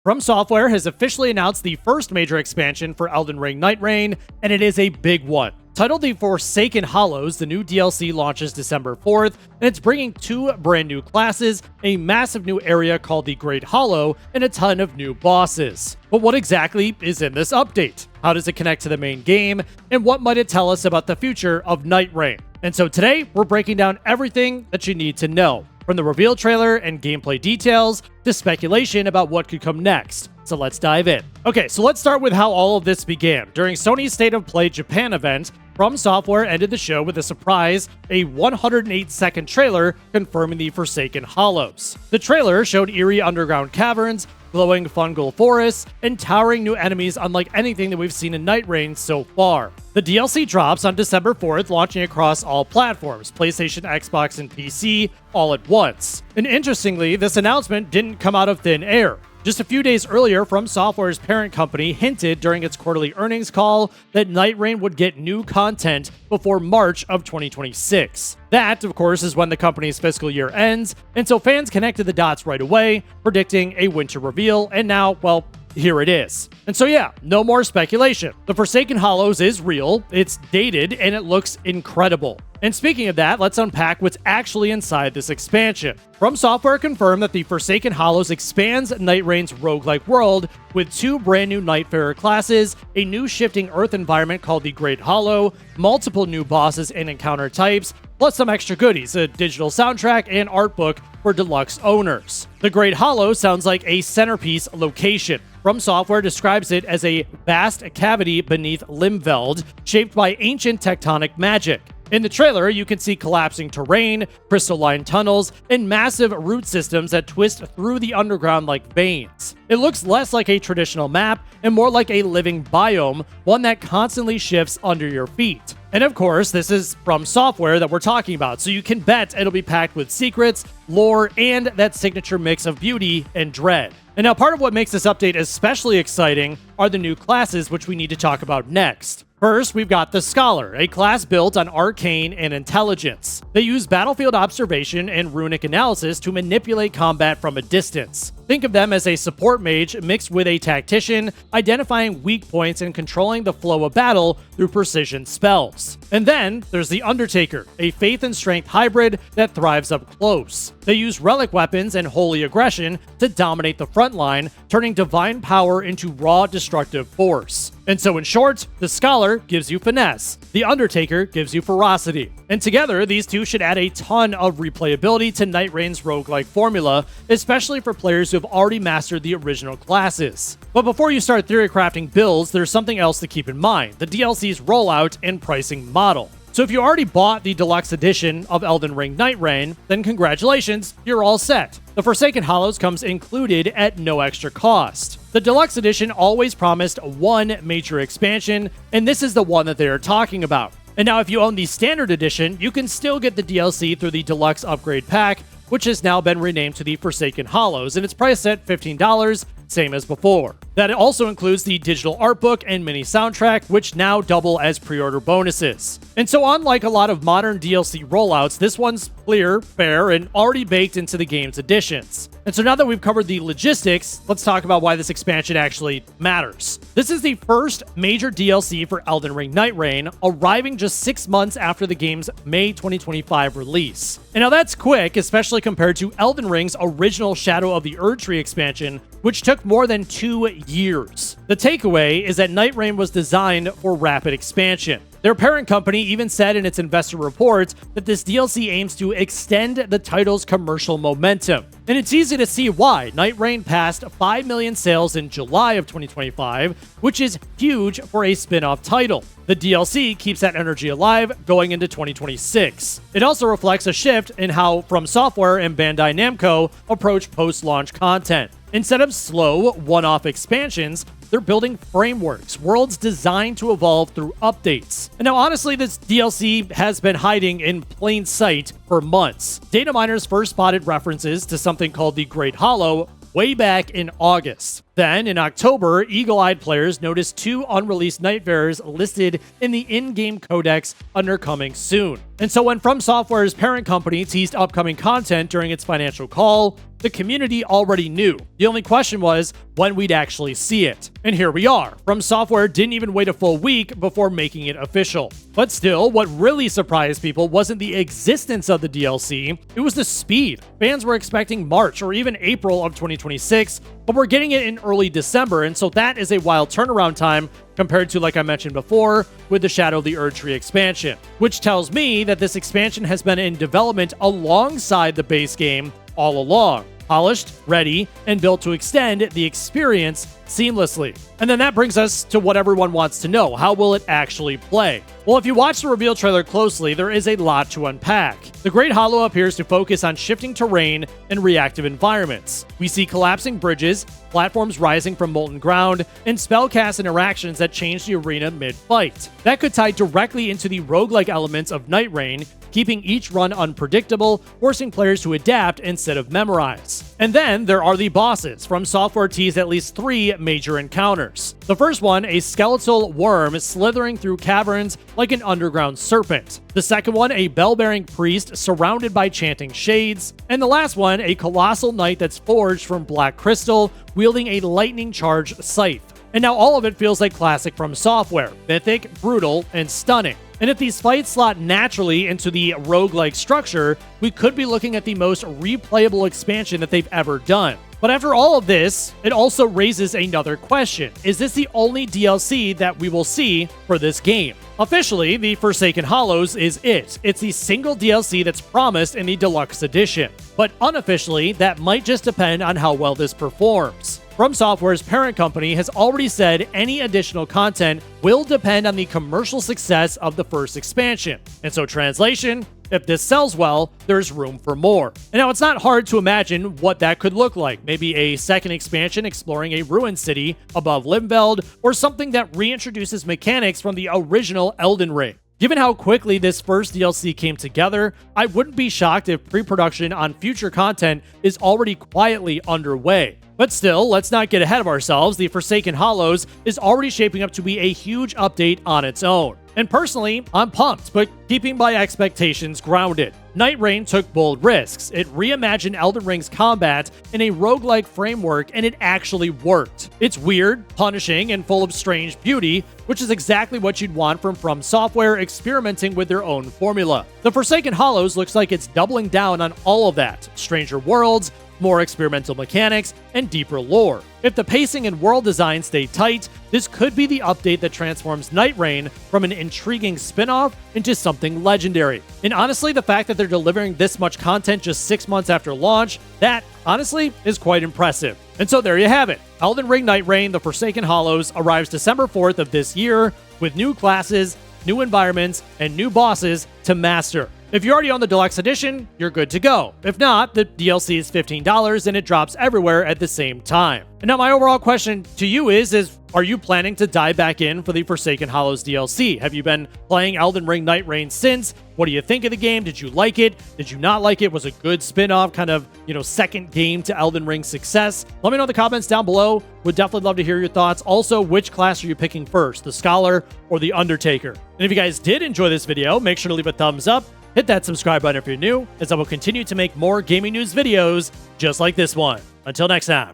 FromSoftware has officially announced the first major expansion for Elden Ring Nightreign, and it is a big one. Titled The Forsaken Hollows, the new DLC launches December 4th, and it's bringing 2 brand new classes, a massive new area called the Great Hollow, and a ton of new bosses. But what exactly is in this update? How does it connect to the main game? And what might it tell us about the future of Nightreign? And so today, we're breaking down everything that you need to know, from the reveal trailer and gameplay details to speculation about what could come next. So let's dive in. Okay, so let's start with how all of this began. During Sony's State of Play Japan event, FromSoftware ended the show with a surprise, a 108-second trailer confirming the Forsaken Hollows. The trailer showed eerie underground caverns, glowing fungal forests, and towering new enemies unlike anything that we've seen in Nightreign so far. The DLC drops on December 4th, launching across all platforms, PlayStation, Xbox, and PC, all at once. And interestingly, this announcement didn't come out of thin air. Just a few days earlier, FromSoftware's parent company hinted during its quarterly earnings call that Nightreign would get new content before March of 2026. That, of course, is when the company's fiscal year ends, and so fans connected the dots right away, predicting a winter reveal, and now, well, here it is. And so yeah, no more speculation. The Forsaken Hollows is real, it's dated, and it looks incredible. And speaking of that, let's unpack what's actually inside this expansion. FromSoftware confirmed that the Forsaken Hollows expands Nightreign's roguelike world with 2 brand new Nightfarer classes, a new shifting earth environment called the Great Hollow, multiple new bosses and encounter types, plus some extra goodies, a digital soundtrack and art book for deluxe owners. The Great Hollow sounds like a centerpiece location. FromSoftware describes it as a vast cavity beneath Limveld, shaped by ancient tectonic magic. In the trailer, you can see collapsing terrain, crystalline tunnels, and massive root systems that twist through the underground like veins. It looks less like a traditional map and more like a living biome, one that constantly shifts under your feet. And of course, this is FromSoftware that we're talking about, so you can bet it'll be packed with secrets, lore, and that signature mix of beauty and dread. And now part of what makes this update especially exciting are the new classes, which we need to talk about next. First, we've got the Scholar, a class built on arcane and intelligence. They use battlefield observation and runic analysis to manipulate combat from a distance. Think of them as a support mage mixed with a tactician, identifying weak points and controlling the flow of battle through precision spells. And then there's the Undertaker, a faith and strength hybrid that thrives up close. They use relic weapons and holy aggression to dominate the front line, turning divine power into raw destructive force. And so in short, the Scholar gives you finesse, the Undertaker gives you ferocity. And together, these two should add a ton of replayability to Nightreign's roguelike formula, especially for players who have already mastered the original classes. But before you start theory crafting builds, there's something else to keep in mind: the DLC's rollout and pricing model. So if you already bought the deluxe edition of Elden Ring Nightreign, then congratulations, you're all set. The Forsaken Hollows comes included at no extra cost. The deluxe edition always promised one major expansion, and this is the one that they are talking about. And now if you own the standard edition, you can still get the DLC through the deluxe upgrade pack, which has now been renamed to the Forsaken Hollows, and it's priced at $15, same as before. That also includes the digital art book and mini soundtrack, which now double as pre-order bonuses. And so unlike a lot of modern DLC rollouts, this one's clear, fair, and already baked into the game's additions. And so now that we've covered the logistics, let's talk about why this expansion actually matters. This is the first major DLC for Elden Ring Nightreign, arriving just 6 months after the game's May 2025 release. And now that's quick, especially compared to Elden Ring's original Shadow of the Erdtree expansion, which took more than 2 years. The takeaway is that Nightreign was designed for rapid expansion. Their parent company even said in its investor report that this DLC aims to extend the title's commercial momentum. And it's easy to see why. Nightreign passed 5 million sales in July of 2025, which is huge for a spin-off title. The DLC keeps that energy alive going into 2026. It also reflects a shift in how FromSoftware and Bandai Namco approach post-launch content. Instead of slow, one-off expansions, they're building frameworks, worlds designed to evolve through updates. And now, honestly, this DLC has been hiding in plain sight for months. Data miners first spotted references to something called the Great Hollow way back in August. Then, in October, eagle-eyed players noticed 2 unreleased Nightfarers listed in the in-game codex under Coming Soon. And so when FromSoftware's parent company teased upcoming content during its financial call, The community already knew. The only question was when we'd actually see it. And here we are. FromSoftware didn't even wait a full week before making it official. But still, what really surprised people wasn't the existence of the DLC, it was the speed. Fans were expecting March or even April of 2026, but we're getting it in early December, and so that is a wild turnaround time compared to, like I mentioned before, with the Shadow of the Erdtree expansion, which tells me that this expansion has been in development alongside the base game all along. Polished, ready, and built to extend the experience seamlessly. And then that brings us to what everyone wants to know. How will it actually play? Well, if you watch the reveal trailer closely, there is a lot to unpack. The Great Hollow appears to focus on shifting terrain and reactive environments. We see collapsing bridges, platforms rising from molten ground, and spellcast interactions that change the arena mid-fight. That could tie directly into the roguelike elements of Nightreign, keeping each run unpredictable, forcing players to adapt instead of memorize. And then there are the bosses. FromSoftware teased at least 3 major encounters. The first one, a skeletal worm slithering through caverns like an underground serpent. The second one, a bell-bearing priest surrounded by chanting shades. And the last one, a colossal knight that's forged from black crystal, wielding a lightning-charged scythe. And now all of it feels like classic FromSoftware, mythic, brutal, and stunning. And if these fights slot naturally into the roguelike structure, we could be looking at the most replayable expansion that they've ever done. But after all of this, it also raises another question. Is this the only DLC that we will see for this game? Officially, the Forsaken Hollows is it. It's the single DLC that's promised in the deluxe edition. But unofficially, that might just depend on how well this performs. FromSoftware's parent company has already said any additional content will depend on the commercial success of the first expansion. And so translation, if this sells well, there's room for more. And now it's not hard to imagine what that could look like. Maybe a second expansion exploring a ruined city above Limveld, or something that reintroduces mechanics from the original Elden Ring. Given how quickly this first DLC came together, I wouldn't be shocked if pre-production on future content is already quietly underway. But still, let's not get ahead of ourselves. The Forsaken Hollows is already shaping up to be a huge update on its own. And personally, I'm pumped, but keeping my expectations grounded. Nightreign took bold risks. It reimagined Elden Ring's combat in a roguelike framework, and it actually worked. It's weird, punishing, and full of strange beauty, which is exactly what you'd want from FromSoftware experimenting with their own formula. The Forsaken Hollows looks like it's doubling down on all of that. Stranger worlds, more experimental mechanics, and deeper lore. If the pacing and world design stay tight, this could be the update that transforms Nightreign from an intriguing spin-off into something legendary. And honestly, the fact that they're delivering this much content just 6 months after launch, that, honestly, is quite impressive. And so there you have it. Elden Ring Nightreign, The Forsaken Hollows, arrives December 4th of this year, with new classes, new environments, and new bosses to master. If you're already on the deluxe edition, you're good to go. If not, the DLC is $15 and it drops everywhere at the same time. And now my overall question to you is are you planning to dive back in for the Forsaken Hollows DLC? Have you been playing Elden Ring Nightreign since? What do you think of the game? Did you like it? Did you not like it? Was it a good spin-off, kind of, second game to Elden Ring's success? Let me know in the comments down below. Would definitely love to hear your thoughts. Also, which class are you picking first, the Scholar or the Undertaker? And if you guys did enjoy this video, make sure to leave a thumbs up. Hit that subscribe button if you're new, as I will continue to make more gaming news videos just like this one. Until next time.